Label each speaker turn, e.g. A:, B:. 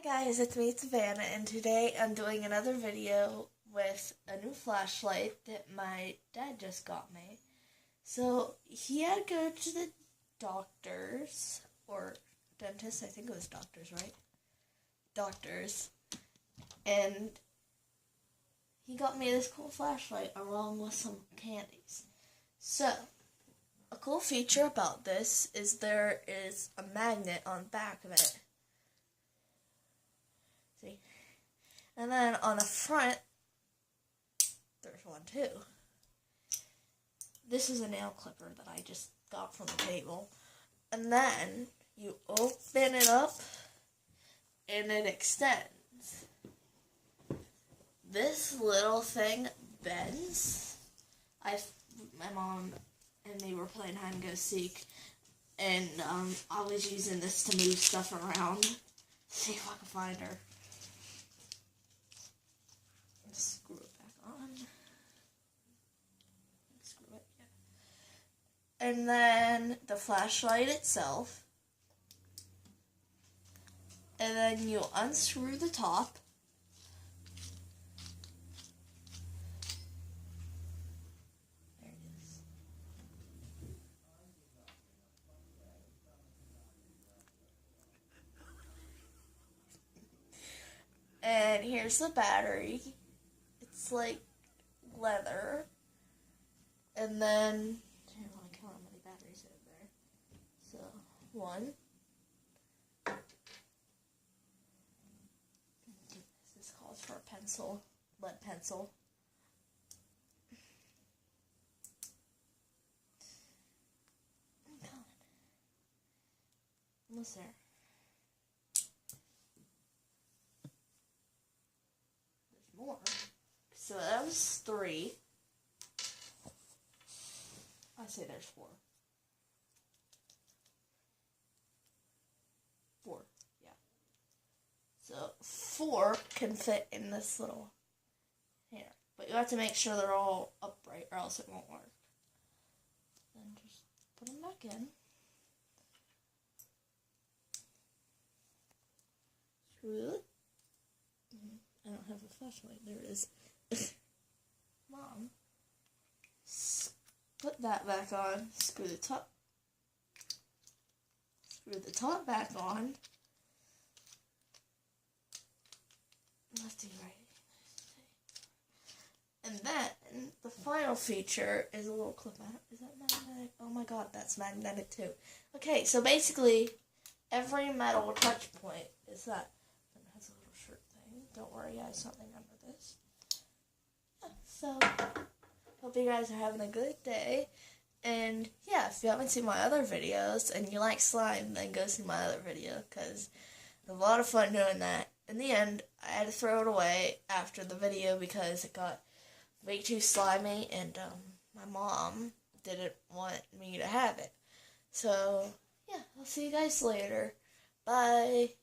A: guys, it's me, Savannah, and today I'm doing another video with a new flashlight that my dad just got me. So, he had to go to the doctors, or dentist, I think it was doctors, right? Doctors. And he got me this cool flashlight along with some candies. So, a cool feature about this is there is a magnet on the back of it. See? And then on the front, there's one too. This is a nail clipper that I just got from the table. And then you open it up and it extends. This little thing bends. My mom and me were playing hide and go seek, and I was using this to move stuff around. See if I can find her. Screw it back on. Screw it, yeah. And then the flashlight itself. And then you unscrew the top. There it is. And here's the battery. It's like leather. And then, I want to count how many batteries are there. So, 1. This calls for a pencil, lead pencil. I'm coming. Almost there. There's more. So that was 3. I say there's 4. 4, yeah. So 4 can fit in this little here. But you have to make sure they're all upright or else it won't work. Then just put them back in. Screw it. I don't have a flashlight. There it is. Mom. Put that back on. Screw the top. Screw the top back on. Lefty, right. And then the final feature is a little clip. Is that magnetic? Oh my god, that's magnetic too. Okay, so basically every metal touch point is that. And it has a little shirt thing. Don't worry, I have something under this. Yeah, so hope you guys are having a good day. And yeah, if you haven't seen my other videos and you like slime, then go see my other video because it's a lot of fun doing that. In the end, I had to throw it away after the video because it got way too slimy and my mom didn't want me to have it. So yeah, I'll see you guys later. Bye.